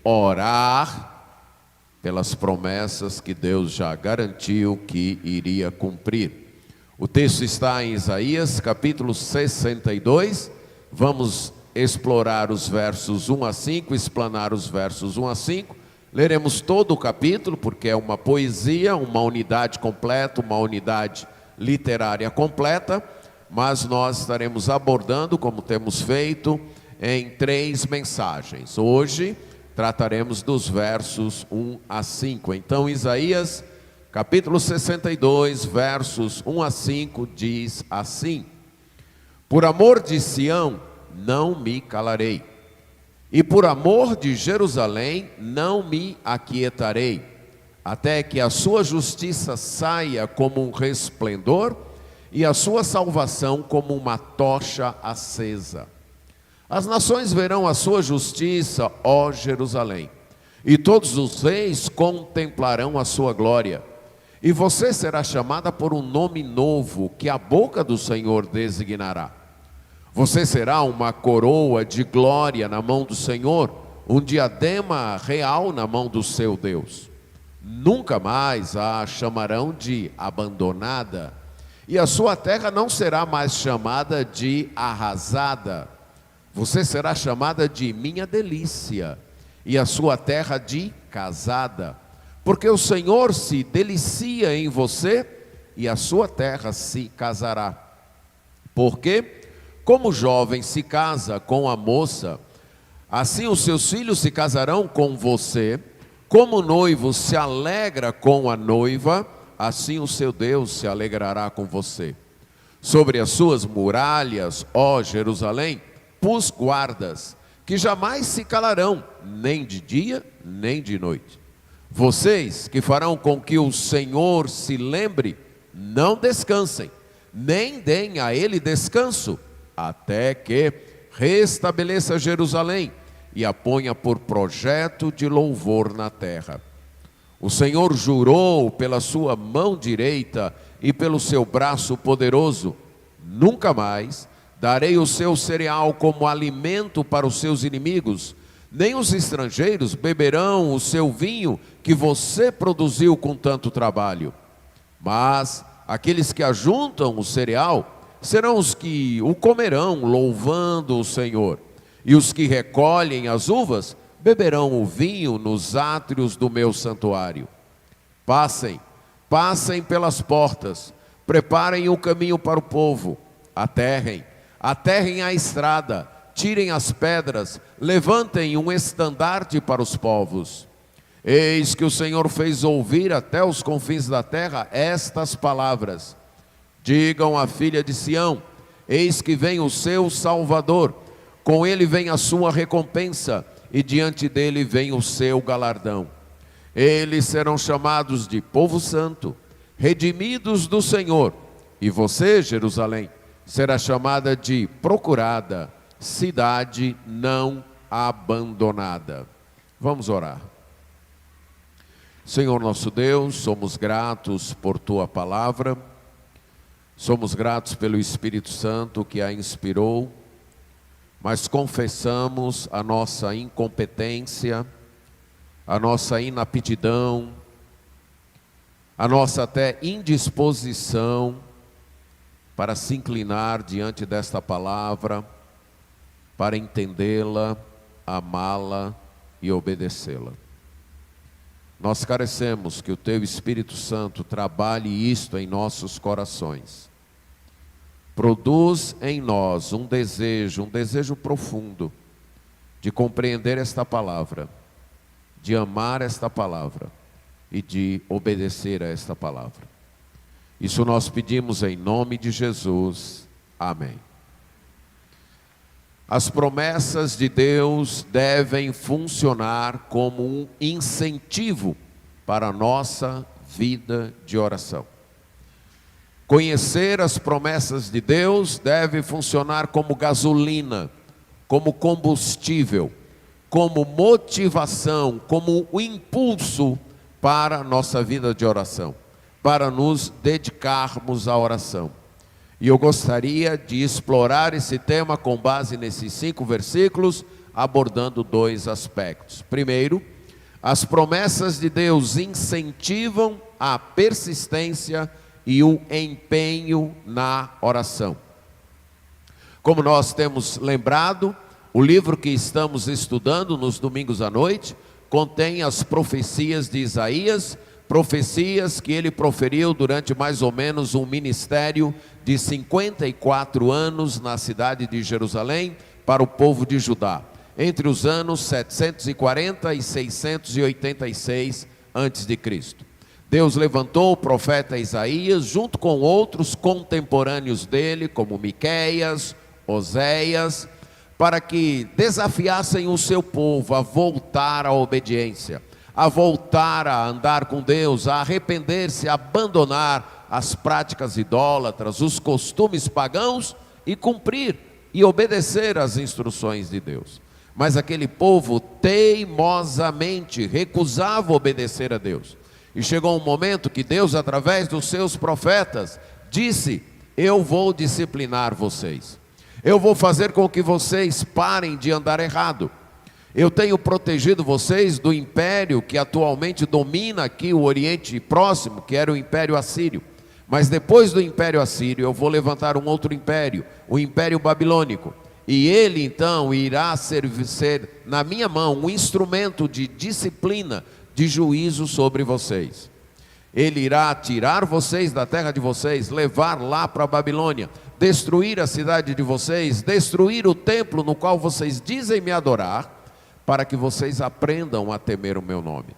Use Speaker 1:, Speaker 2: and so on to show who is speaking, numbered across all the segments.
Speaker 1: orar pelas promessas que Deus já garantiu que iria cumprir. O texto está em Isaías, capítulo 62. Vamos explorar os versos 1 a 5, explanar os versos 1 a 5. Leremos todo o capítulo, porque é uma poesia, uma unidade completa, uma unidade literária completa, mas nós estaremos abordando, como temos feito, em 3 mensagens. Hoje trataremos dos versos 1 a 5. Então, Isaías, capítulo 62, versos 1 a 5, diz assim: Por amor de Sião, não me calarei, e por amor de Jerusalém, não me aquietarei, até que a sua justiça saia como um resplendor, e a sua salvação como uma tocha acesa. As nações verão a sua justiça, ó Jerusalém, e todos os reis contemplarão a sua glória. E você será chamada por um nome novo, que a boca do Senhor designará. Você será uma coroa de glória na mão do Senhor, um diadema real na mão do seu Deus. Nunca mais a chamarão de abandonada, e a sua terra não será mais chamada de arrasada. Você será chamada de minha delícia, e a sua terra de casada, porque o Senhor se delicia em você, e a sua terra se casará. Porque, como o jovem se casa com a moça, assim os seus filhos se casarão com você. Como o noivo se alegra com a noiva, assim o seu Deus se alegrará com você. Sobre as suas muralhas, ó Jerusalém, pus guardas, que jamais se calarão, nem de dia, nem de noite. Vocês que farão com que o Senhor se lembre, não descansem, nem deem a ele descanso, até que restabeleça Jerusalém e a ponha por projeto de louvor na terra. O Senhor jurou pela sua mão direita e pelo seu braço poderoso: nunca mais darei o seu cereal como alimento para os seus inimigos, nem os estrangeiros beberão o seu vinho que você produziu com tanto trabalho. Mas aqueles que ajuntam o cereal serão os que o comerão, louvando o Senhor. E os que recolhem as uvas beberão o vinho nos átrios do meu santuário. Passem pelas portas, preparem o caminho para o povo, aterrem a estrada, tirem as pedras, levantem um estandarte para os povos. Eis que o Senhor fez ouvir até os confins da terra estas palavras. Digam à filha de Sião: eis que vem o seu Salvador, com ele vem a sua recompensa, e diante dele vem o seu galardão. Eles serão chamados de povo santo, redimidos do Senhor, e você, Jerusalém, será chamada de procurada, cidade não abandonada. Vamos orar. Senhor nosso Deus, somos gratos por tua palavra, somos gratos pelo Espírito Santo que a inspirou, mas confessamos a nossa incompetência, a nossa inaptidão, a nossa até indisposição para se inclinar diante desta palavra, para entendê-la, amá-la e obedecê-la. Nós carecemos que o Teu Espírito Santo trabalhe isto em nossos corações. Produz em nós um desejo profundo de compreender esta palavra, de amar esta palavra e de obedecer a esta palavra. Isso nós pedimos em nome de Jesus. Amém. As promessas de Deus devem funcionar como um incentivo para a nossa vida de oração. Conhecer as promessas de Deus deve funcionar como gasolina, como combustível, como motivação, como um impulso para a nossa vida de oração, para nos dedicarmos à oração. E eu gostaria de explorar esse tema com base nesses 5 versículos, abordando dois aspectos. Primeiro, as promessas de Deus incentivam a persistência e o empenho na oração. Como nós temos lembrado, o livro que estamos estudando nos domingos à noite contém as profecias de Isaías, profecias que ele proferiu durante mais ou menos um ministério de 54 anos na cidade de Jerusalém para o povo de Judá, entre os anos 740 e 686 a.C. Deus levantou o profeta Isaías junto com outros contemporâneos dele, como Miqueias, Oséias, para que desafiassem o seu povo a voltar à obediência, a voltar a andar com Deus, a arrepender-se, a abandonar as práticas idólatras, os costumes pagãos e cumprir e obedecer às instruções de Deus. Mas aquele povo teimosamente recusava obedecer a Deus. E chegou um momento que Deus, através dos seus profetas, disse: eu vou disciplinar vocês. Eu vou fazer com que vocês parem de andar errado. Eu tenho protegido vocês do império que atualmente domina aqui o Oriente Próximo, que era o Império Assírio. Mas depois do Império Assírio, eu vou levantar um outro império, o Império Babilônico. E ele então irá ser na minha mão um instrumento de disciplina, de juízo sobre vocês. Ele irá tirar vocês da terra de vocês, levar lá para a Babilônia, destruir a cidade de vocês, destruir o templo no qual vocês dizem me adorar, para que vocês aprendam a temer o meu nome.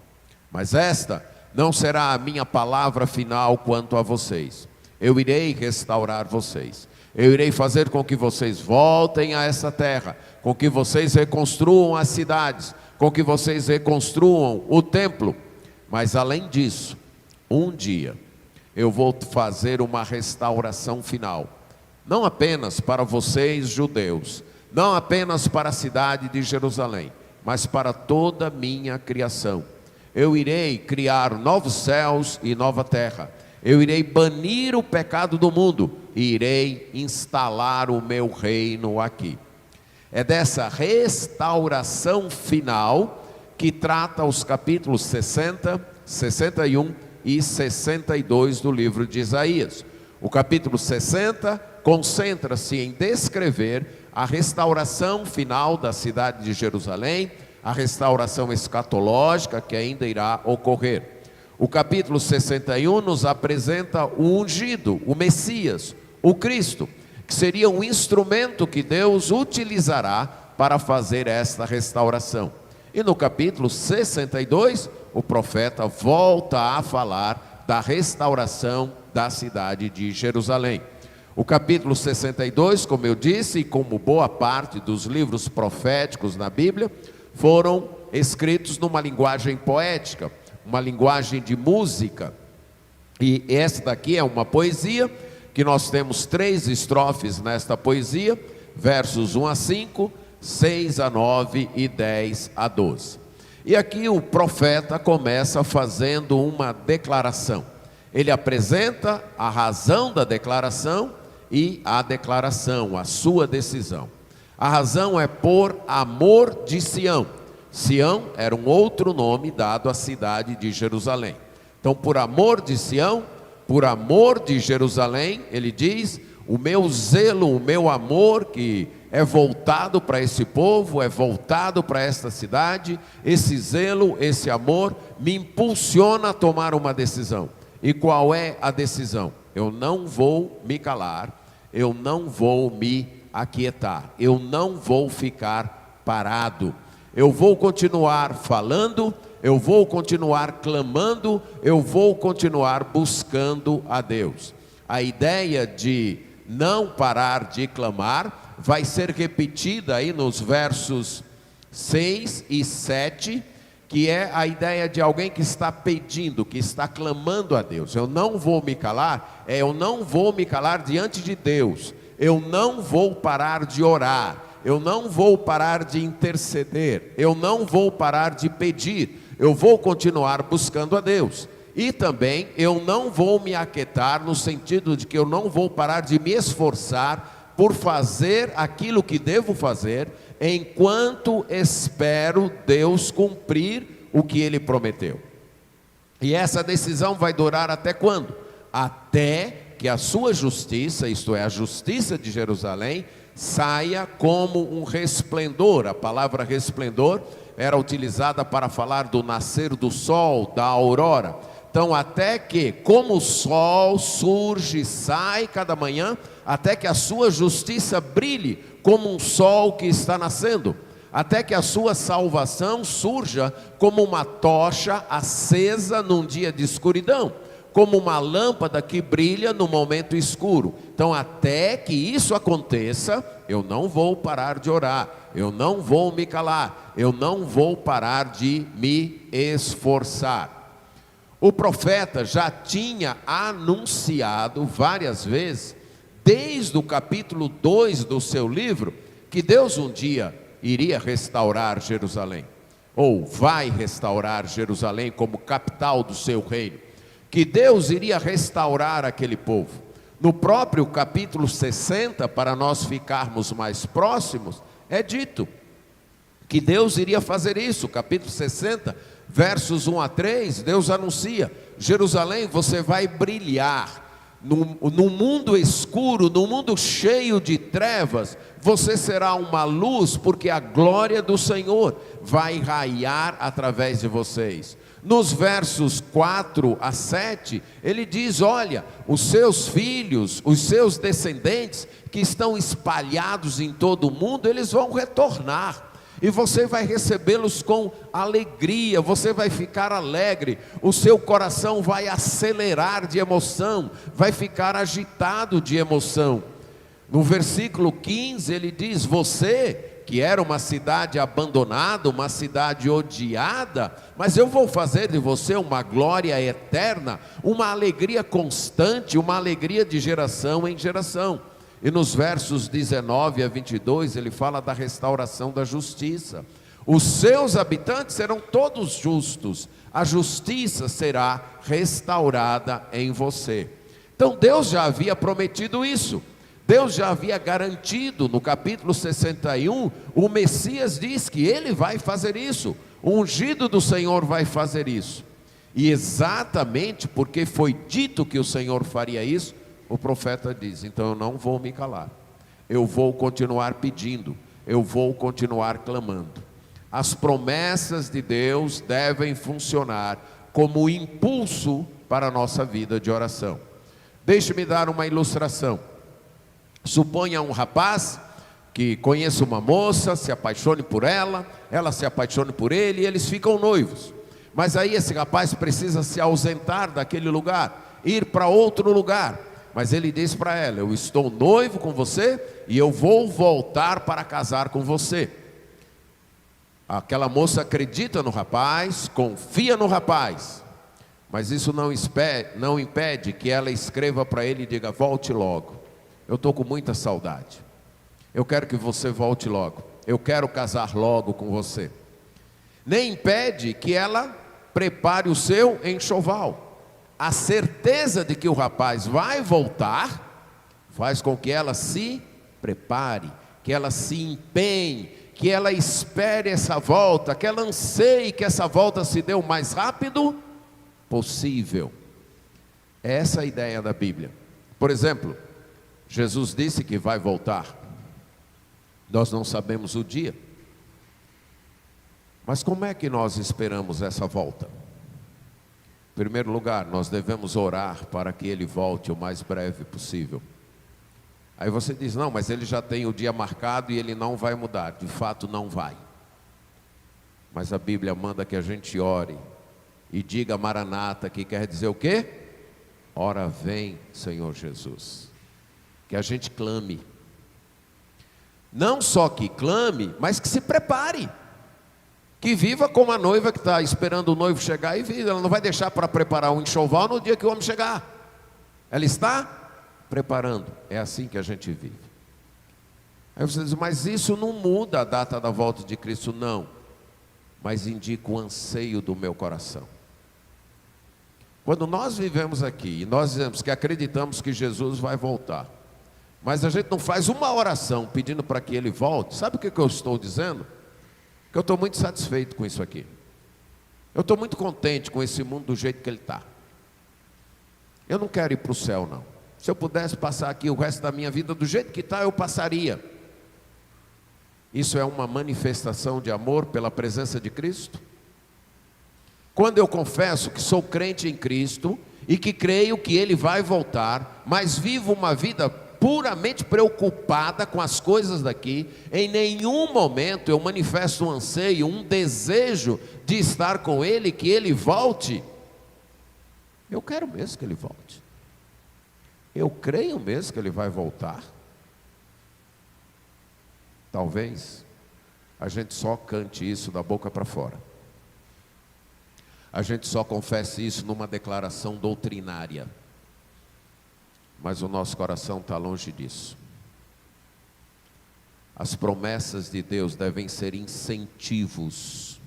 Speaker 1: Mas esta não será a minha palavra final quanto a vocês. Eu irei restaurar vocês. Eu irei fazer com que vocês voltem a essa terra, com que vocês reconstruam as cidades, com que vocês reconstruam o templo. Mas além disso, um dia eu vou fazer uma restauração final, não apenas para vocês judeus, não apenas para a cidade de Jerusalém, mas para toda a minha criação. Eu irei criar novos céus e nova terra. Eu irei banir o pecado do mundo e irei instalar o meu reino aqui. É dessa restauração final que trata os capítulos 60, 61 e 62 do livro de Isaías. O capítulo 60 concentra-se em descrever a restauração final da cidade de Jerusalém, a restauração escatológica que ainda irá ocorrer. O capítulo 61 nos apresenta o ungido, o Messias, o Cristo, que seria um instrumento que Deus utilizará para fazer esta restauração. E no capítulo 62, o profeta volta a falar da restauração da cidade de Jerusalém. O capítulo 62, como eu disse, e como boa parte dos livros proféticos na Bíblia, foram escritos numa linguagem poética, uma linguagem de música. E essa daqui é uma poesia, que nós temos 3 estrofes nesta poesia, versos 1 a 5, 6 a 9 e 10 a 12. E aqui o profeta começa fazendo uma declaração. Ele apresenta a razão da declaração e a declaração, a sua decisão. A razão é por amor de Sião. Sião era um outro nome dado à cidade de Jerusalém. Então, por amor de Sião, por amor de Jerusalém, ele diz: o meu zelo, o meu amor que é voltado para esse povo, é voltado para esta cidade, esse zelo, esse amor me impulsiona a tomar uma decisão. E qual é a decisão? Eu não vou me calar, eu não vou me aquietar, eu não vou ficar parado. Eu vou continuar falando, eu vou continuar clamando, eu vou continuar buscando a Deus. A ideia de não parar de clamar vai ser repetida aí nos versos 6 e 7, que é a ideia de alguém que está pedindo, que está clamando a Deus. Eu não vou me calar, eu não vou me calar diante de Deus, eu não vou parar de orar, eu não vou parar de interceder, eu não vou parar de pedir, eu vou continuar buscando a Deus. E também eu não vou me aquietar, no sentido de que eu não vou parar de me esforçar por fazer aquilo que devo fazer, enquanto espero Deus cumprir o que Ele prometeu. E essa decisão vai durar até quando? Até que a sua justiça, isto é, a justiça de Jerusalém, saia como um resplendor. A palavra resplendor era utilizada para falar do nascer do sol, da aurora. Então, até que, como o sol surge e sai cada manhã, até que a sua justiça brilhe como um sol que está nascendo, até que a sua salvação surja como uma tocha acesa num dia de escuridão, como uma lâmpada que brilha no momento escuro. Então, até que isso aconteça, eu não vou parar de orar, eu não vou me calar, eu não vou parar de me esforçar. O profeta já tinha anunciado várias vezes, desde o capítulo 2 do seu livro, que Deus um dia iria restaurar Jerusalém, ou vai restaurar Jerusalém como capital do seu reino, que Deus iria restaurar aquele povo. No próprio capítulo 60, para nós ficarmos mais próximos, é dito que Deus iria fazer isso. Capítulo 60, versos 1 a 3, Deus anuncia: Jerusalém, você vai brilhar. No mundo escuro, no mundo cheio de trevas, você será uma luz, porque a glória do Senhor vai raiar através de vocês. Nos versos 4 a 7, ele diz: olha, os seus filhos, os seus descendentes, que estão espalhados em todo o mundo, eles vão retornar. E você vai recebê-los com alegria, você vai ficar alegre, o seu coração vai acelerar de emoção, vai ficar agitado de emoção. No versículo 15 ele diz: você, que era uma cidade abandonada, uma cidade odiada, mas eu vou fazer de você uma glória eterna, uma alegria constante, uma alegria de geração em geração. E nos versos 19 a 22 ele fala da restauração da justiça. Os seus habitantes serão todos justos, a justiça será restaurada em você. Então Deus já havia prometido isso, Deus já havia garantido. No capítulo 61, o Messias diz que ele vai fazer isso, o ungido do Senhor vai fazer isso. E exatamente porque foi dito que o Senhor faria isso, o profeta diz: então eu não vou me calar, eu vou continuar pedindo, eu vou continuar clamando. As promessas de Deus devem funcionar como impulso para a nossa vida de oração. Deixe-me dar uma ilustração. Suponha um rapaz que conheça uma moça, se apaixone por ela, ela se apaixone por ele e eles ficam noivos. Mas aí esse rapaz precisa se ausentar daquele lugar, ir para outro lugar. Mas ele diz para ela: eu estou noivo com você e eu vou voltar para casar com você. Aquela moça acredita no rapaz, confia no rapaz, mas isso não impede que ela escreva para ele e diga: volte logo, eu estou com muita saudade, eu quero que você volte logo, eu quero casar logo com você. Nem impede que ela prepare o seu enxoval. A certeza de que o rapaz vai voltar faz com que ela se prepare, que ela se empenhe, que ela espere essa volta, que ela anseie que essa volta se dê o mais rápido possível. Essa é a ideia da Bíblia. Por exemplo, Jesus disse que vai voltar. Nós não sabemos o dia. Mas como é que nós esperamos essa volta? Em primeiro lugar, nós devemos orar para que ele volte o mais breve possível. Aí você diz: não, mas ele já tem o dia marcado e ele não vai mudar. De fato não vai. Mas a Bíblia manda que a gente ore e diga Maranata, que quer dizer o quê? Ora vem, Senhor Jesus. Que a gente clame. Não só que clame, mas que se prepare. Que viva como a noiva que está esperando o noivo chegar e viva. Ela não vai deixar para preparar um enxoval no dia que o homem chegar. Ela está preparando. É assim que a gente vive. Aí você diz: mas isso não muda a data da volta de Cristo. Não, mas indica o anseio do meu coração. Quando nós vivemos aqui e nós dizemos que acreditamos que Jesus vai voltar, mas a gente não faz uma oração pedindo para que ele volte. Sabe o que eu estou dizendo? Que eu estou muito satisfeito com isso aqui. Eu estou muito contente com esse mundo do jeito que ele está. Eu não quero ir para o céu, não. Se eu pudesse passar aqui o resto da minha vida do jeito que está, eu passaria. Isso é uma manifestação de amor pela presença de Cristo? Quando eu confesso que sou crente em Cristo e que creio que Ele vai voltar, mas vivo uma vida puramente preocupada com as coisas daqui, em nenhum momento eu manifesto um anseio, um desejo de estar com Ele, que Ele volte. Eu quero mesmo que Ele volte. Eu creio mesmo que Ele vai voltar. Talvez a gente só cante isso da boca para fora. A gente só confesse isso numa declaração doutrinária. Mas o nosso coração está longe disso. As promessas de Deus devem ser incentivos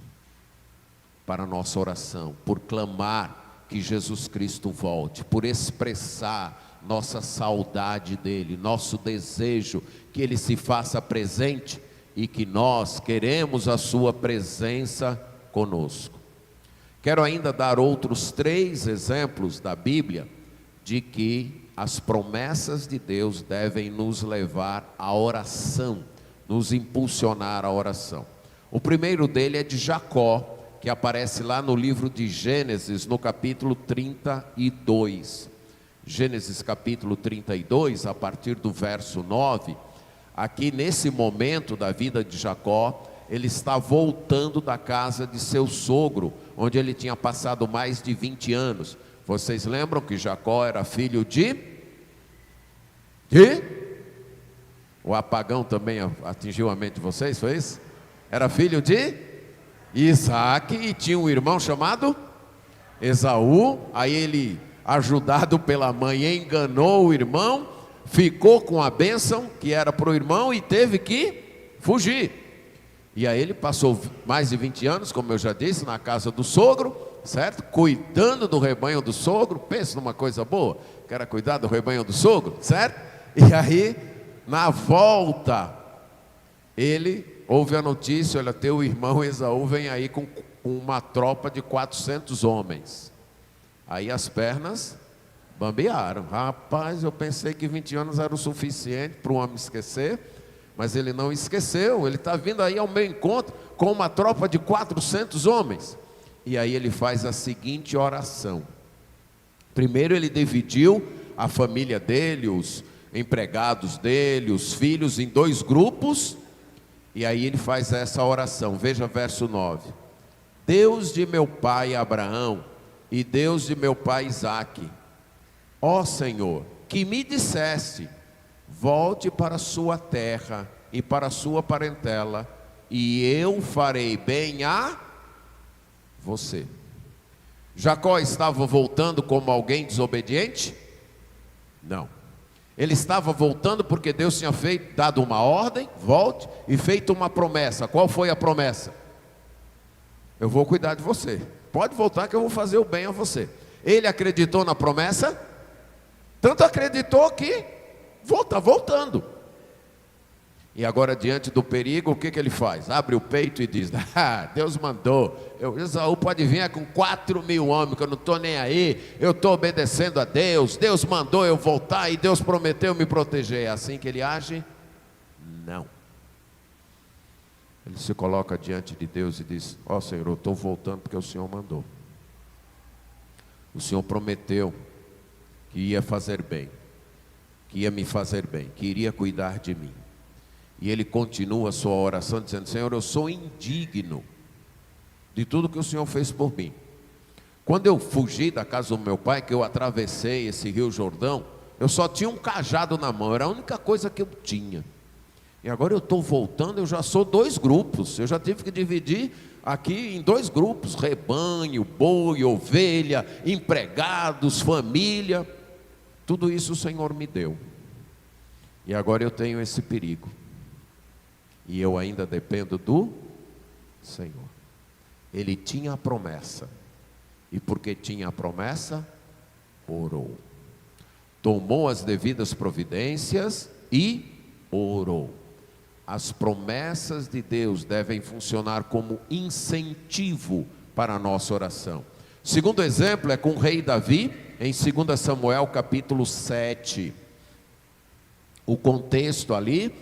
Speaker 1: para a nossa oração, por clamar que Jesus Cristo volte, por expressar nossa saudade dEle, nosso desejo que Ele se faça presente e que nós queremos a Sua presença conosco. Quero ainda dar outros 3 exemplos da Bíblia de que as promessas de Deus devem nos levar à oração, nos impulsionar à oração. O primeiro dele é de Jacó, que aparece lá no livro de Gênesis, no capítulo 32. Gênesis capítulo 32, a partir do verso 9, aqui nesse momento da vida de Jacó, ele está voltando da casa de seu sogro, onde ele tinha passado mais de 20 anos. Vocês lembram que Jacó era filho de? O apagão também atingiu a mente de vocês, foi isso? Era filho de Isaac e tinha um irmão chamado Esaú. Aí ele, ajudado pela mãe, enganou o irmão, ficou com a bênção que era para o irmão e teve que fugir. E aí ele passou mais de 20 anos, como eu já disse, na casa do sogro, certo? Cuidando do rebanho do sogro. Pensa numa coisa boa, que era cuidar do rebanho do sogro, certo? E aí, na volta, ele ouve a notícia: olha, teu irmão Esaú vem aí com uma tropa de 400 homens. Aí as pernas bambearam. Rapaz, eu pensei que 20 anos era o suficiente para um homem esquecer, mas ele não esqueceu. Ele está vindo aí ao meu encontro com uma tropa de 400 homens. E aí ele faz a seguinte oração. Primeiro ele dividiu a família dele, os empregados dele, os filhos, em 2 grupos. E aí ele faz essa oração. Veja verso 9. Deus de meu pai Abraão e Deus de meu pai Isaque, ó Senhor, que me disseste: volte para a sua terra e para a sua parentela, e eu farei bem a você. Jacó estava voltando como alguém desobediente? Não. Ele estava voltando porque Deus tinha dado uma ordem, volte, e feito uma promessa. Qual foi a promessa? Eu vou cuidar de você. Pode voltar que eu vou fazer o bem a você. Ele acreditou na promessa? Tanto acreditou que está voltando. E agora, diante do perigo, o que ele faz? Abre o peito e diz: Deus mandou. Esaú pode vir com 4.000 homens, que eu não estou nem aí. Eu estou obedecendo a Deus. Deus mandou eu voltar e Deus prometeu me proteger. É assim que ele age? Não. Ele se coloca diante de Deus e diz: ó Senhor, eu estou voltando porque o Senhor mandou. O Senhor prometeu que ia fazer bem, que ia me fazer bem, que iria cuidar de mim. E ele continua a sua oração dizendo: Senhor, eu sou indigno de tudo que o Senhor fez por mim. Quando eu fugi da casa do meu pai, que eu atravessei esse rio Jordão, eu só tinha um cajado na mão, era a única coisa que eu tinha. E agora eu estou voltando, eu já sou 2 grupos, eu já tive que dividir aqui em 2 grupos: rebanho, boi, ovelha, empregados, família. Tudo isso o Senhor me deu. E agora eu tenho esse perigo. E eu ainda dependo do Senhor. Ele tinha a promessa. E porque tinha a promessa, orou. Tomou as devidas providências e orou. As promessas de Deus devem funcionar como incentivo para a nossa oração. Segundo exemplo é com o rei Davi, em 2 Samuel capítulo 7. O contexto ali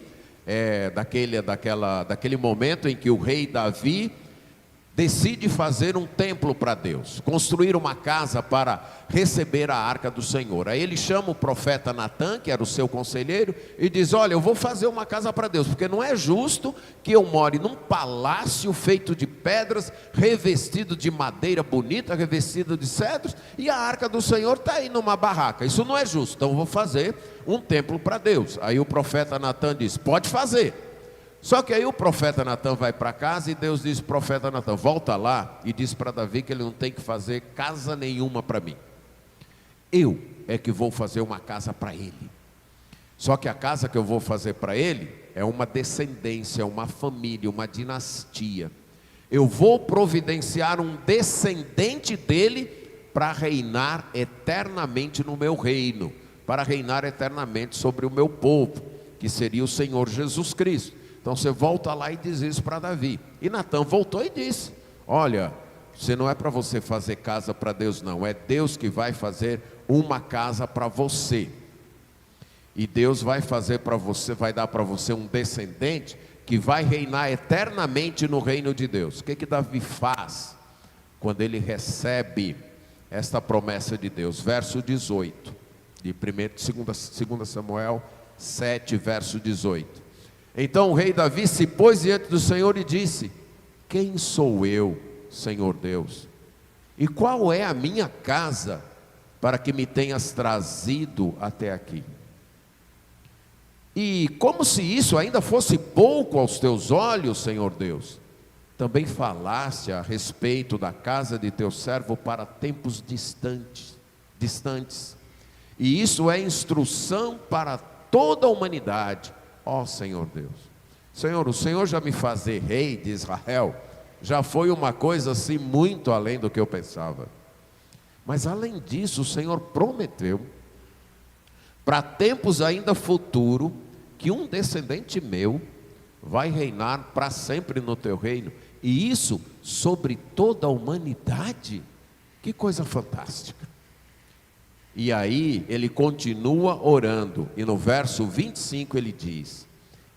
Speaker 1: é daquele momento em que o rei Davi decide fazer um templo para Deus, construir uma casa para receber a arca do Senhor. Aí ele chama o profeta Natã, que era o seu conselheiro, e diz: olha, eu vou fazer uma casa para Deus, porque não é justo que eu more num palácio feito de pedras, revestido de madeira bonita, revestido de cedros, e a arca do Senhor está aí numa barraca. Isso não é justo, então eu vou fazer um templo para Deus. Aí o profeta Natã diz: pode fazer. Só que aí o profeta Natã vai para casa e Deus diz: profeta Natã, volta lá e diz para Davi que ele não tem que fazer casa nenhuma para mim. Eu é que vou fazer uma casa para ele. Só que a casa que eu vou fazer para ele é uma descendência, uma família, uma dinastia. Eu vou providenciar um descendente dele para reinar eternamente no meu reino, para reinar eternamente sobre o meu povo, que seria o Senhor Jesus Cristo. Então você volta lá e diz isso para Davi. E Natã voltou e disse: olha, você não é para você fazer casa para Deus não, é Deus que vai fazer uma casa para você. E Deus vai fazer para você, vai dar para você um descendente que vai reinar eternamente no reino de Deus. O que Davi faz quando ele recebe esta promessa de Deus? Verso 18 de 2 Samuel 7, verso 18. Então o rei Davi se pôs diante do Senhor e disse: quem sou eu, Senhor Deus? E qual é a minha casa para que me tenhas trazido até aqui? E como se isso ainda fosse pouco aos teus olhos, Senhor Deus, também falaste a respeito da casa de teu servo para tempos distantes. E isso é instrução para toda a humanidade. Ó Senhor Deus, Senhor, o Senhor já me fazer rei de Israel, já foi uma coisa assim muito além do que eu pensava. Mas além disso, o Senhor prometeu, para tempos ainda futuro, que um descendente meu vai reinar para sempre no teu reino, e isso sobre toda a humanidade. Que coisa fantástica. E aí ele continua orando, e no verso 25 ele diz: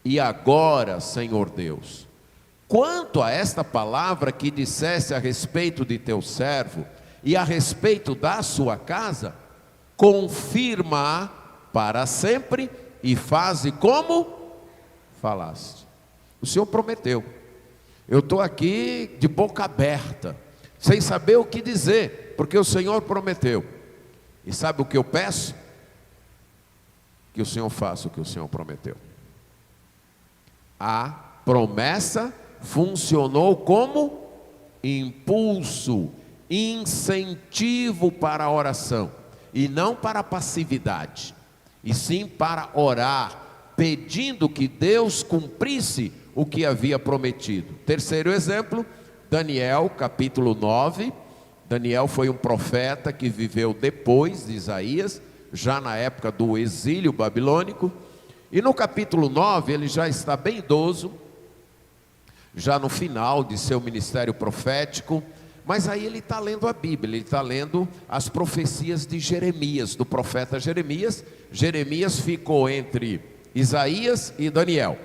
Speaker 1: e agora, Senhor Deus, quanto a esta palavra que disseste a respeito de teu servo e a respeito da sua casa, confirma-a para sempre e faze como falaste. O Senhor prometeu. Eu estou aqui de boca aberta, sem saber o que dizer, porque o Senhor prometeu. E sabe o que eu peço? Que o Senhor faça o que o Senhor prometeu. A promessa funcionou como impulso, incentivo para a oração, e não para a passividade, e sim para orar, pedindo que Deus cumprisse o que havia prometido. Terceiro exemplo, Daniel capítulo 9. Daniel foi um profeta que viveu depois de Isaías, já na época do exílio babilônico, e no capítulo 9 ele já está bem idoso, já no final de seu ministério profético, mas aí ele está lendo a Bíblia, ele está lendo as profecias de Jeremias, do profeta Jeremias. Jeremias ficou entre Isaías e Daniel,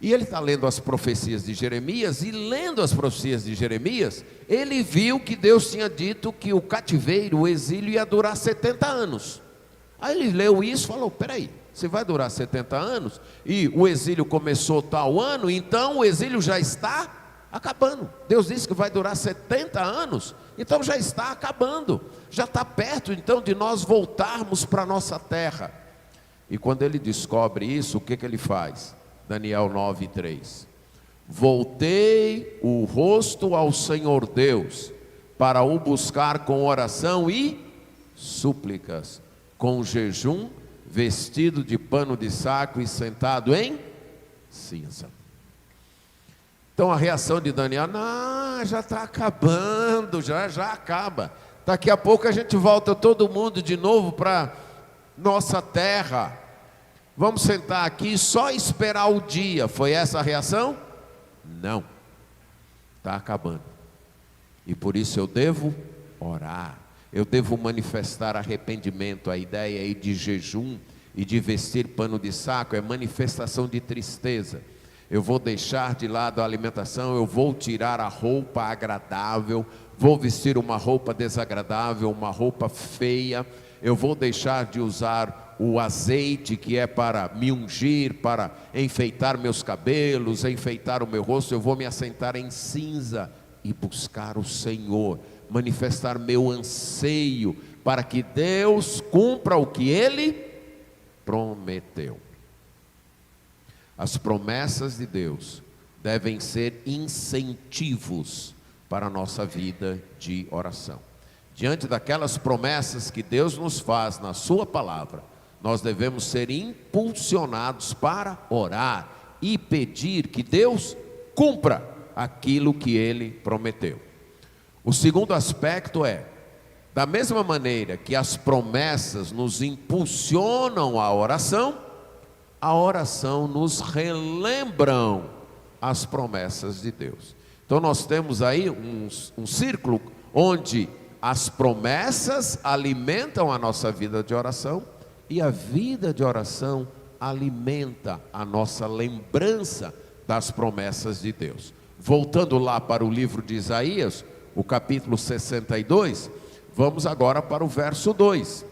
Speaker 1: e ele está lendo as profecias de Jeremias, e lendo as profecias de Jeremias, ele viu que Deus tinha dito que o cativeiro, o exílio ia durar 70 anos. Aí ele leu isso e falou: peraí, se vai durar 70 anos, e o exílio começou tal ano, então o exílio já está acabando. Deus disse que vai durar 70 anos, então já está acabando, já está perto então de nós voltarmos para a nossa terra. E quando ele descobre isso, o que ele faz? Daniel 9:3. Voltei o rosto ao Senhor Deus, para o buscar com oração e súplicas, com jejum, vestido de pano de saco e sentado em cinza. Então a reação de Daniel: não, já está acabando, já acaba. Daqui a pouco a gente volta todo mundo de novo para nossa terra. Vamos sentar aqui e só esperar o dia. Foi essa a reação? Não. Está acabando. E por isso eu devo orar. Eu devo manifestar arrependimento. A ideia aí de jejum e de vestir pano de saco é manifestação de tristeza. Eu vou deixar de lado a alimentação, eu vou tirar a roupa agradável, vou vestir uma roupa desagradável, uma roupa feia. Eu vou deixar de usar o azeite que é para me ungir, para enfeitar meus cabelos, enfeitar o meu rosto. Eu vou me assentar em cinza e buscar o Senhor, manifestar meu anseio para que Deus cumpra o que Ele prometeu. As promessas de Deus devem ser incentivos para a nossa vida de oração. Diante daquelas promessas que Deus nos faz na sua palavra, nós devemos ser impulsionados para orar e pedir que Deus cumpra aquilo que Ele prometeu. O segundo aspecto é, da mesma maneira que as promessas nos impulsionam à oração, a oração nos relembram as promessas de Deus. Então nós temos aí um círculo onde as promessas alimentam a nossa vida de oração e a vida de oração alimenta a nossa lembrança das promessas de Deus. Voltando lá para o livro de Isaías, o capítulo 62, vamos agora para o verso 2.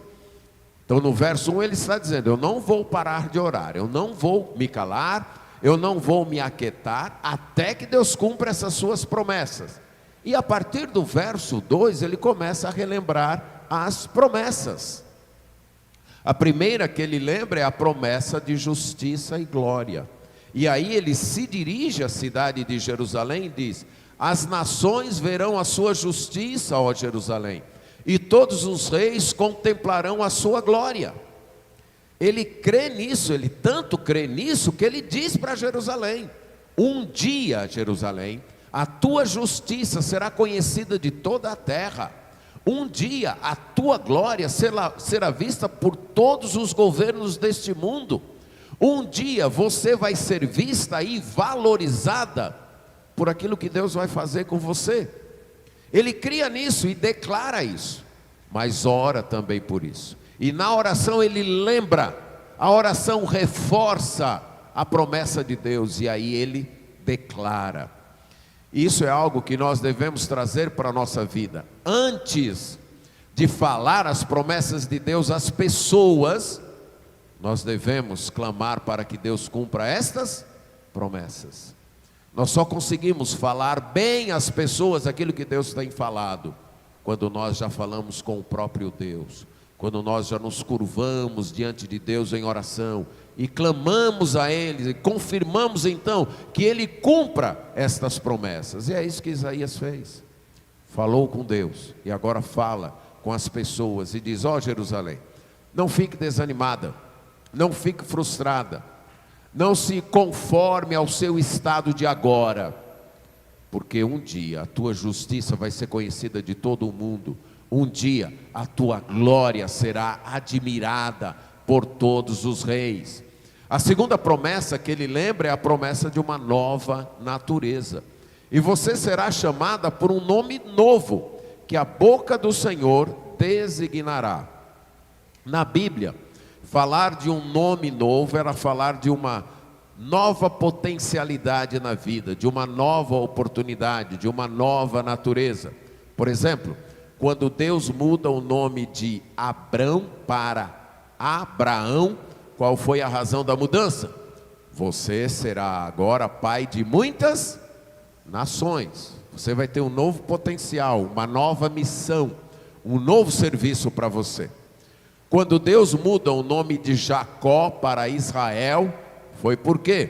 Speaker 1: Então no verso 1 ele está dizendo: eu não vou parar de orar, eu não vou me calar, eu não vou me aquietar, até que Deus cumpra essas suas promessas. E a partir do verso 2 ele começa a relembrar as promessas. A primeira que ele lembra é a promessa de justiça e glória. E aí ele se dirige à cidade de Jerusalém e diz: as nações verão a sua justiça, ó Jerusalém, e todos os reis contemplarão a sua glória. Ele crê nisso, ele tanto crê nisso que ele diz para Jerusalém: um dia, Jerusalém, a tua justiça será conhecida de toda a terra. Um dia a tua glória será vista por todos os governos deste mundo. Um dia você vai ser vista e valorizada por aquilo que Deus vai fazer com você. Ele cria nisso e declara isso, mas ora também por isso. E na oração ele lembra, a oração reforça a promessa de Deus e aí ele declara. Isso é algo que nós devemos trazer para a nossa vida. Antes de falar as promessas de Deus às pessoas, nós devemos clamar para que Deus cumpra estas promessas. Nós só conseguimos falar bem às pessoas aquilo que Deus tem falado quando nós já falamos com o próprio Deus, quando nós já nos curvamos diante de Deus em oração e clamamos a Ele e confirmamos então que Ele cumpra estas promessas. E é isso que Isaías fez. Falou com Deus e agora fala com as pessoas e diz: ó Jerusalém, não fique desanimada, não fique frustrada, não se conforme ao seu estado de agora, porque um dia a tua justiça vai ser conhecida de todo o mundo. Um dia a tua glória será admirada por todos os reis. A segunda promessa que ele lembra é a promessa de uma nova natureza. E você será chamada por um nome novo, que a boca do Senhor designará. Na Bíblia, falar de um nome novo era falar de uma nova potencialidade na vida, de uma nova oportunidade, de uma nova natureza. Por exemplo, quando Deus muda o nome de Abrão para Abraão, qual foi a razão da mudança? Você será agora pai de muitas nações. Você vai ter um novo potencial, uma nova missão, um novo serviço para você. Quando Deus muda o nome de Jacó para Israel, foi por quê?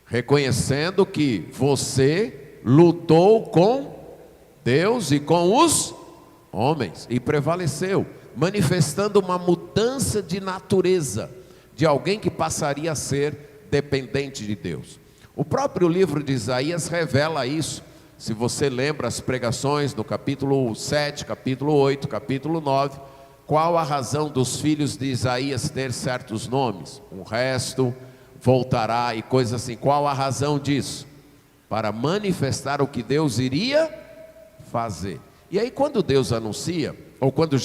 Speaker 1: Reconhecendo que você lutou com Deus e com os homens e prevaleceu, manifestando uma mudança de natureza, de alguém que passaria a ser dependente de Deus. O próprio livro de Isaías revela isso. Se você lembra as pregações no capítulo 7, capítulo 8, capítulo 9, qual a razão dos filhos de Isaías ter certos nomes? O resto voltará e coisas assim. Qual a razão disso? Para manifestar o que Deus iria fazer. E aí quando Deus anuncia, ou quando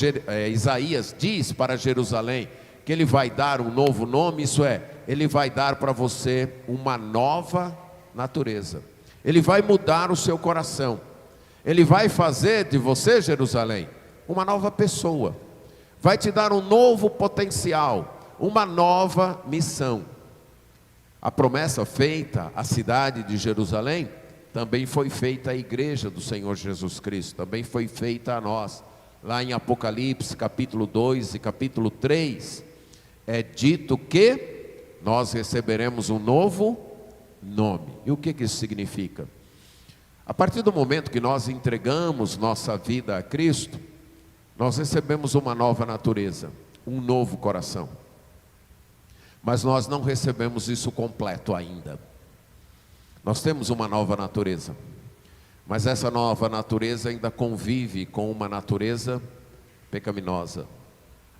Speaker 1: Isaías diz para Jerusalém que ele vai dar um novo nome, isso é, ele vai dar para você uma nova natureza. Ele vai mudar o seu coração. Ele vai fazer de você, Jerusalém, uma nova pessoa. Vai te dar um novo potencial, uma nova missão. A promessa feita à cidade de Jerusalém também foi feita à igreja do Senhor Jesus Cristo, também foi feita a nós. Lá em Apocalipse capítulo 2 e capítulo 3, é dito que nós receberemos um novo nome. E o que isso significa? A partir do momento que nós entregamos nossa vida a Cristo, nós recebemos uma nova natureza, um novo coração. Mas nós não recebemos isso completo ainda. Nós temos uma nova natureza, mas essa nova natureza ainda convive com uma natureza pecaminosa,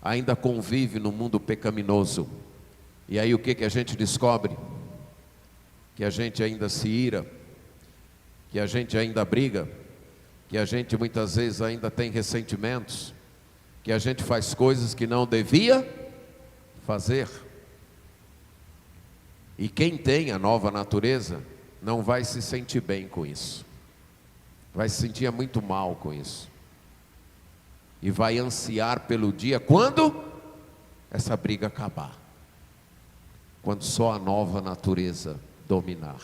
Speaker 1: ainda convive no mundo pecaminoso. E aí o que a gente descobre? Que a gente ainda se ira, que a gente ainda briga, que a gente muitas vezes ainda tem ressentimentos, que a gente faz coisas que não devia fazer. E quem tem a nova natureza não vai se sentir bem com isso, vai se sentir muito mal com isso, e vai ansiar pelo dia quando essa briga acabar, quando só a nova natureza dominar.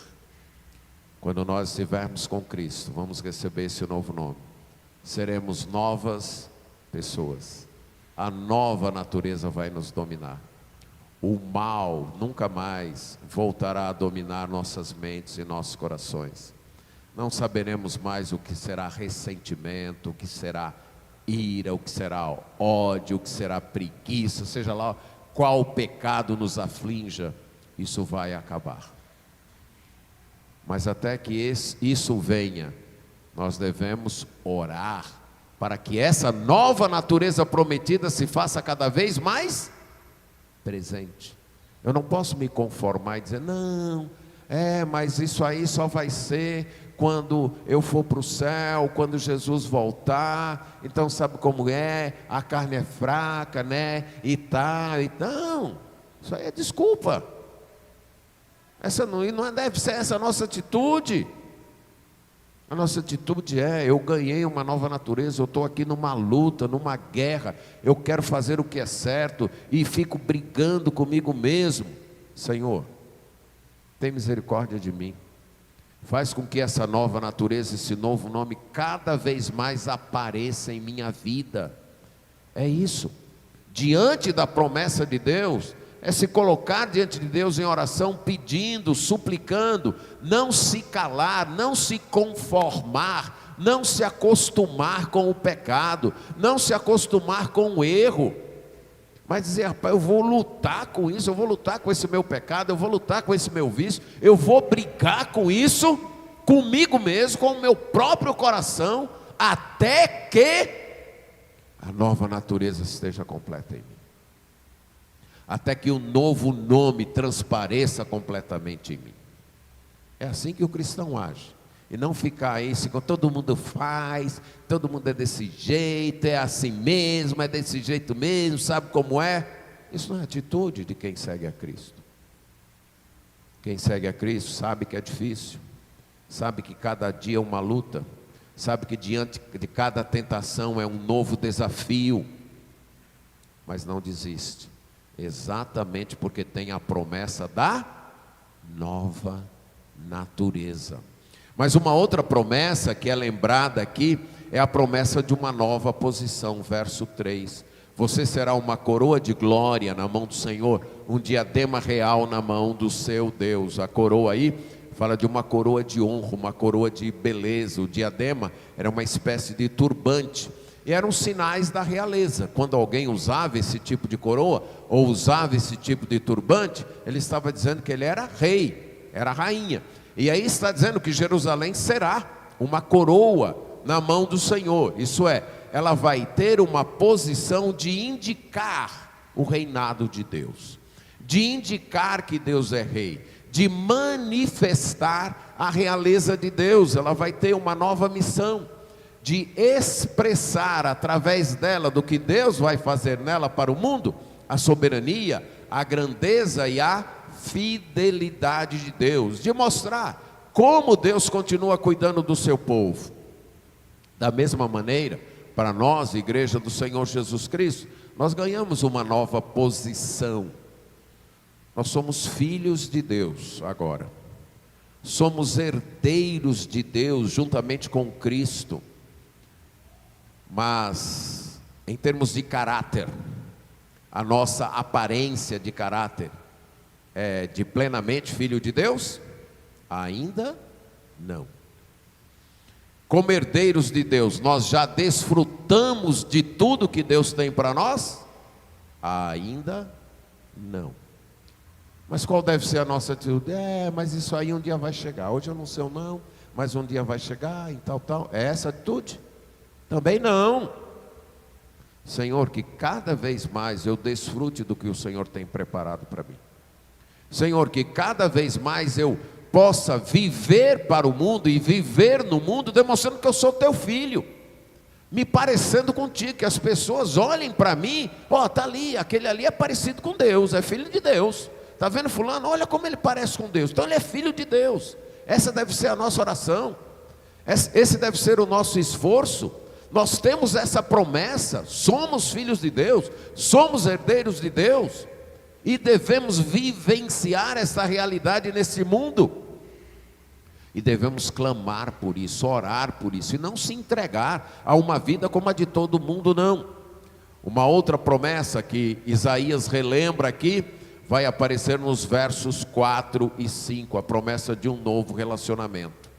Speaker 1: Quando nós estivermos com Cristo, vamos receber esse novo nome, seremos novas pessoas, a nova natureza vai nos dominar. O mal nunca mais voltará a dominar nossas mentes e nossos corações. Não saberemos mais o que será ressentimento, o que será ira, o que será ódio, o que será preguiça, seja lá qual pecado nos aflinja, isso vai acabar. Mas até que isso venha, nós devemos orar para que essa nova natureza prometida se faça cada vez mais presente. Eu não posso me conformar e dizer, não, mas isso aí só vai ser quando eu for para o céu, quando Jesus voltar. Então sabe como é, a carne é fraca, né, e tal, não, isso aí é desculpa. Essa não deve ser essa a nossa atitude. A nossa atitude eu ganhei uma nova natureza, eu estou aqui numa luta, numa guerra, eu quero fazer o que é certo, e fico brigando comigo mesmo. Senhor, tem misericórdia de mim, faz com que essa nova natureza, esse novo nome, cada vez mais apareça em minha vida. É isso, diante da promessa de Deus, é se colocar diante de Deus em oração, pedindo, suplicando, não se calar, não se conformar, não se acostumar com o pecado, não se acostumar com o erro, mas dizer, rapaz, eu vou lutar com isso, eu vou lutar com esse meu pecado, eu vou lutar com esse meu vício, eu vou brigar com isso, comigo mesmo, com o meu próprio coração, até que a nova natureza esteja completa em mim. Até que o novo nome transpareça completamente em mim. É assim que o cristão age. E não ficar aí, todo mundo faz, todo mundo é desse jeito, é assim mesmo, é desse jeito mesmo, sabe como é? Isso não é atitude de quem segue a Cristo. Quem segue a Cristo sabe que é difícil, sabe que cada dia é uma luta, sabe que diante de cada tentação é um novo desafio, mas não desiste. Exatamente porque tem a promessa da nova natureza. Mas uma outra promessa que é lembrada aqui é a promessa de uma nova posição, verso 3. Você será uma coroa de glória na mão do Senhor, um diadema real na mão do seu Deus. A coroa aí fala de uma coroa de honra, uma coroa de beleza. O diadema era uma espécie de turbante. E eram sinais da realeza. Quando alguém usava esse tipo de coroa, ou usava esse tipo de turbante, ele estava dizendo que ele era rei, era rainha. E aí está dizendo que Jerusalém será uma coroa na mão do Senhor. Isso é, ela vai ter uma posição de indicar o reinado de Deus, de indicar que Deus é rei, de manifestar a realeza de Deus. Ela vai ter uma nova missão, de expressar através dela, do que Deus vai fazer nela para o mundo, a soberania, a grandeza e a fidelidade de Deus, de mostrar como Deus continua cuidando do seu povo. Da mesma maneira, para nós, Igreja do Senhor Jesus Cristo, nós ganhamos uma nova posição. Nós somos filhos de Deus agora, somos herdeiros de Deus juntamente com Cristo. Mas em termos de caráter, a nossa aparência de caráter é de plenamente filho de Deus? Ainda não. Como herdeiros de Deus, nós já desfrutamos de tudo que Deus tem para nós? Ainda não. Mas qual deve ser a nossa atitude? Mas isso aí um dia vai chegar. Hoje eu não sei ou não, mas um dia vai chegar e tal. É essa atitude? Também não. Senhor, que cada vez mais eu desfrute do que o Senhor tem preparado para mim. Senhor, que cada vez mais eu possa viver para o mundo e viver no mundo demonstrando que eu sou teu filho, me parecendo contigo, que as pessoas olhem para mim, está ali, aquele ali é parecido com Deus, é filho de Deus. Está vendo fulano? Olha como ele parece com Deus. Então ele é filho de Deus. Essa deve ser a nossa oração. Esse deve ser o nosso esforço. Nós temos essa promessa. Somos filhos de Deus. Somos herdeiros de Deus. E devemos vivenciar essa realidade nesse mundo. E devemos clamar por isso, orar por isso. E não se entregar a uma vida como a de todo mundo, não. Uma outra promessa que Isaías relembra aqui, vai aparecer nos versos 4 e 5, a promessa de um novo relacionamento.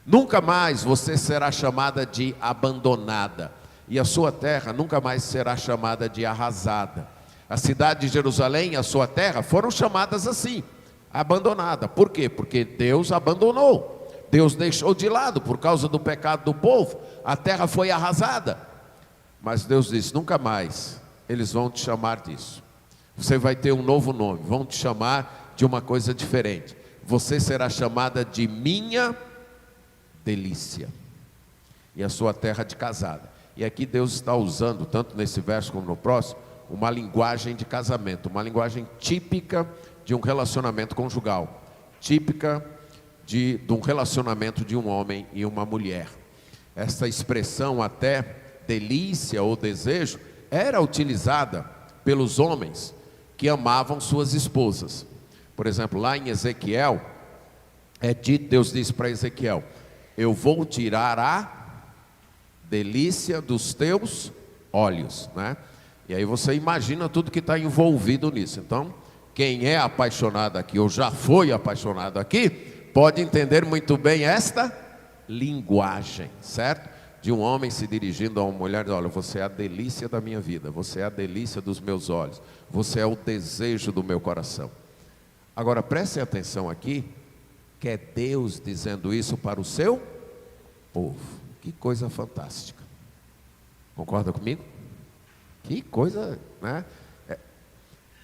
Speaker 1: Nunca mais você será chamada de abandonada, e a sua terra nunca mais será chamada de arrasada. A cidade de Jerusalém e a sua terra foram chamadas assim, abandonada. Por quê? Porque Deus abandonou, Deus deixou de lado por causa do pecado do povo, a terra foi arrasada. Mas Deus disse, nunca mais eles vão te chamar disso. Você vai ter um novo nome, vão te chamar de uma coisa diferente. Você será chamada de minha delícia, e a sua terra de casada. E aqui Deus está usando, tanto nesse verso como no próximo, uma linguagem de casamento, uma linguagem típica de um relacionamento conjugal, típica de um relacionamento de um homem e uma mulher. Essa expressão até delícia ou desejo era utilizada pelos homens que amavam suas esposas. Por exemplo, lá em Ezequiel, Deus disse para Ezequiel, eu vou tirar a delícia dos teus olhos, né? E aí você imagina tudo que está envolvido nisso. Então, quem é apaixonado aqui, ou já foi apaixonado aqui, pode entender muito bem esta linguagem, certo? De um homem se dirigindo a uma mulher, olha, você é a delícia da minha vida, você é a delícia dos meus olhos, você é o desejo do meu coração. Agora prestem atenção aqui, que é Deus dizendo isso para o seu povo. Que coisa fantástica. Concorda comigo? Que coisa, né?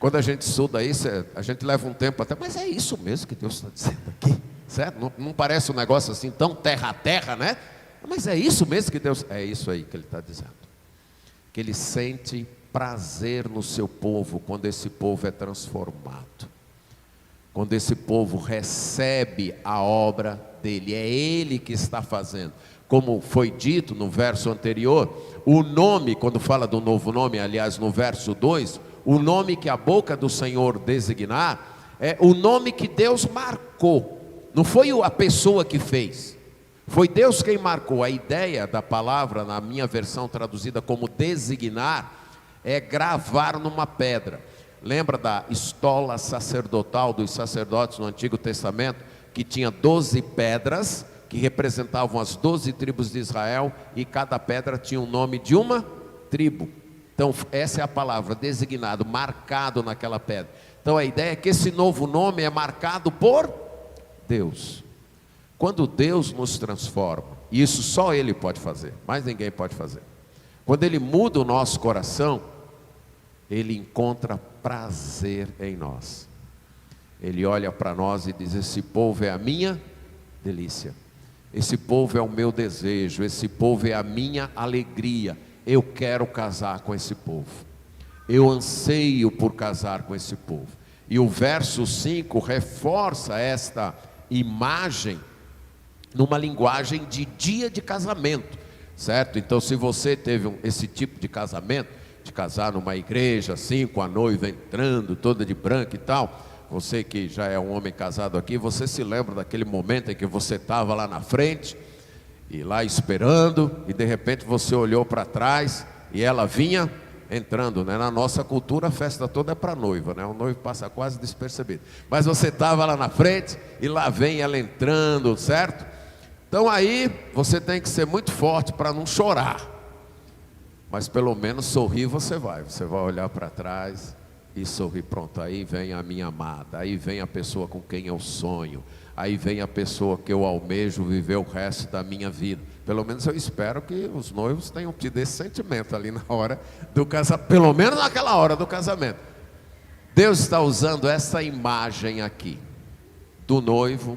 Speaker 1: Quando a gente estuda isso, a gente leva um tempo até, mas é isso mesmo que Deus está dizendo aqui, certo? Não parece um negócio assim tão terra a terra, né? Mas é isso mesmo que Deus... É isso aí que Ele está dizendo. Que Ele sente prazer no seu povo, quando esse povo é transformado. Quando esse povo recebe a obra dEle. É Ele que está fazendo. Como foi dito no verso anterior, o nome, quando fala do novo nome, aliás no verso 2, o nome que a boca do Senhor designar, é o nome que Deus marcou. Não foi a pessoa que fez. Foi Deus quem marcou. A ideia da palavra, na minha versão traduzida como designar, é gravar numa pedra. Lembra da estola sacerdotal dos sacerdotes no Antigo Testamento, que tinha 12 pedras, que representavam as 12 tribos de Israel, e cada pedra tinha o nome de uma tribo. Então essa é a palavra, designado, marcado naquela pedra. Então a ideia é que esse novo nome é marcado por Deus. Quando Deus nos transforma, e isso só Ele pode fazer, mais ninguém pode fazer. Quando Ele muda o nosso coração, Ele encontra prazer em nós. Ele olha para nós e diz: esse povo é a minha delícia, esse povo é o meu desejo, esse povo é a minha alegria. Eu quero casar com esse povo, eu anseio por casar com esse povo. E o verso 5 reforça esta imagem numa linguagem de dia de casamento, certo? Então, se você teve esse tipo de casamento, de casar numa igreja assim, com a noiva entrando toda de branco e tal, você que já é um homem casado aqui, você se lembra daquele momento em que você estava lá na frente e lá esperando, e de repente você olhou para trás e ela vinha entrando, né? Na nossa cultura a festa toda é para a noiva, né? O noivo passa quase despercebido, mas você estava lá na frente e lá vem ela entrando, certo? Então aí você tem que ser muito forte para não chorar, mas pelo menos sorrir você vai olhar para trás e sorrir. Pronto, aí vem a minha amada, aí vem a pessoa com quem eu sonho, aí vem a pessoa que eu almejo viver o resto da minha vida. Pelo menos eu espero que os noivos tenham tido esse sentimento ali na hora do casamento, pelo menos naquela hora do casamento. Deus está usando essa imagem aqui, do noivo,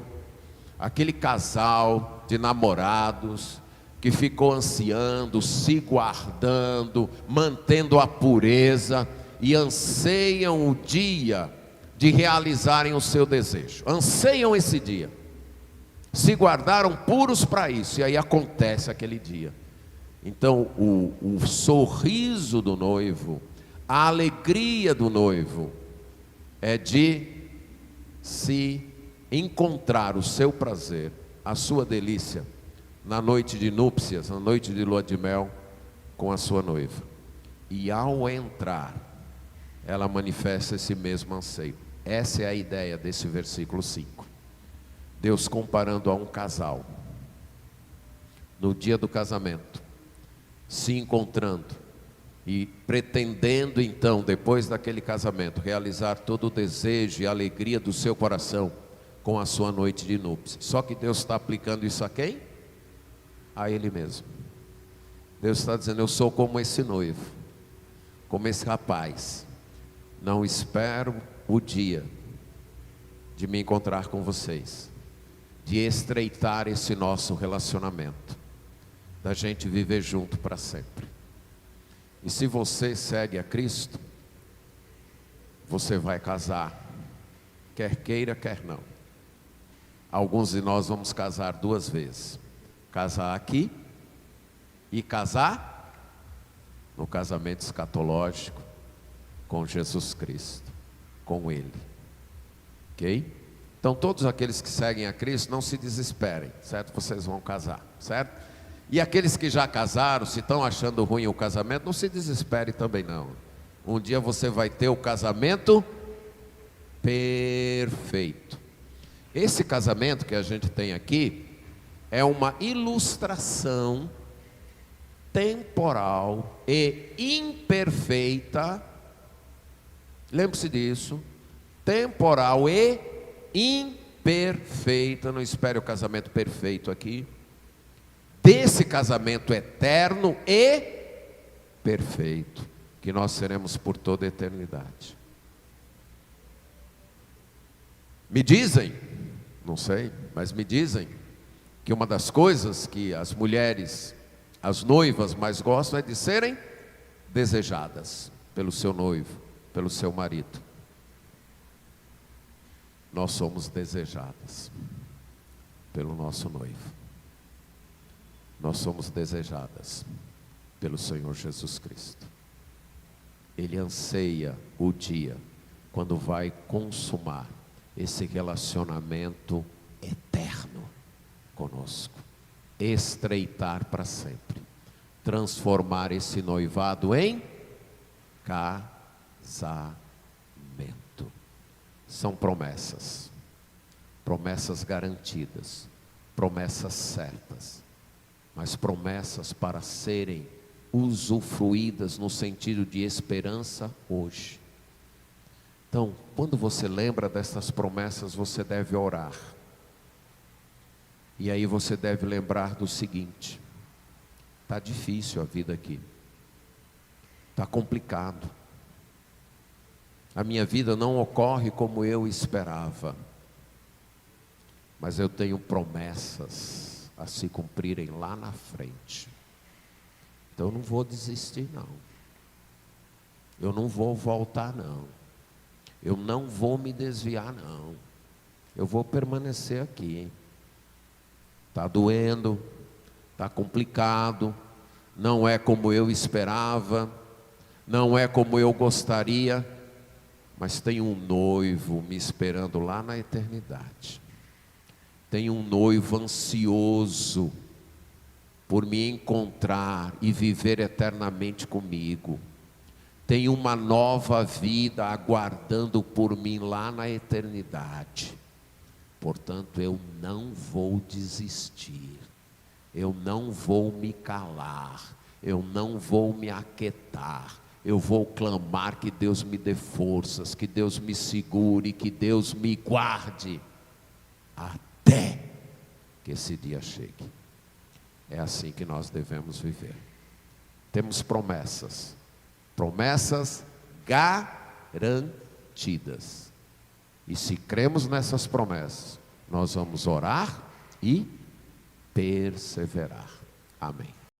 Speaker 1: aquele casal de namorados, que ficou ansiando, se guardando, mantendo a pureza, e anseiam o dia de realizarem o seu desejo, anseiam esse dia, se guardaram puros para isso, e aí acontece aquele dia. Então o sorriso do noivo, a alegria do noivo, é de se encontrar o seu prazer, a sua delícia, na noite de núpcias, na noite de lua de mel, com a sua noiva. E ao entrar, ela manifesta esse mesmo anseio. Essa é a ideia desse versículo 5. Deus comparando a um casal, no dia do casamento, se encontrando e pretendendo então, depois daquele casamento, realizar todo o desejo e alegria do seu coração com a sua noite de núpcias. Só que Deus está aplicando isso a quem? A Ele mesmo. Deus está dizendo: eu sou como esse noivo, como esse rapaz. Não espero o dia de me encontrar com vocês, de estreitar esse nosso relacionamento, da gente viver junto para sempre. E se você segue a Cristo, você vai casar, quer queira, quer não. Alguns de nós vamos casar 2 vezes: casar aqui e casar no casamento escatológico com Jesus Cristo, com Ele, ok? Então todos aqueles que seguem a Cristo, não se desesperem, certo? Vocês vão casar, certo? E aqueles que já casaram, se estão achando ruim o casamento, não se desespere também não. Um dia você vai ter o casamento perfeito. Esse casamento que a gente tem aqui é uma ilustração temporal e imperfeita. Lembre-se disso, temporal e imperfeita. Não espere o casamento perfeito aqui. Desse casamento eterno e perfeito, que nós seremos por toda a eternidade. Me dizem, não sei, mas me dizem que uma das coisas que as mulheres, as noivas mais gostam é de serem desejadas pelo seu noivo, pelo seu marido. Nós somos desejadas pelo nosso noivo. Nós somos desejadas pelo Senhor Jesus Cristo. Ele anseia o dia quando vai consumar esse relacionamento eterno conosco, estreitar para sempre, transformar esse noivado em casamento. São promessas, promessas garantidas, promessas certas, mas promessas para serem usufruídas no sentido de esperança hoje. Então, quando você lembra dessas promessas, você deve orar. E aí você deve lembrar do seguinte: está difícil a vida aqui, Está complicado. A minha vida não ocorre como eu esperava. Mas eu tenho promessas a se cumprirem lá na frente. Então eu não vou desistir não. Eu não vou voltar não. Eu não vou me desviar não. Eu vou permanecer aqui. Está doendo, está complicado, não é como eu esperava, não é como eu gostaria, mas tem um noivo me esperando lá na eternidade. Tem um noivo ansioso por me encontrar e viver eternamente comigo. Tem uma nova vida aguardando por mim lá na eternidade. Portanto, eu não vou desistir, eu não vou me calar, eu não vou me aquietar. Eu vou clamar que Deus me dê forças, que Deus me segure, que Deus me guarde, até que esse dia chegue. É assim que nós devemos viver. Temos promessas, promessas garantidas. E se cremos nessas promessas, nós vamos orar e perseverar. Amém.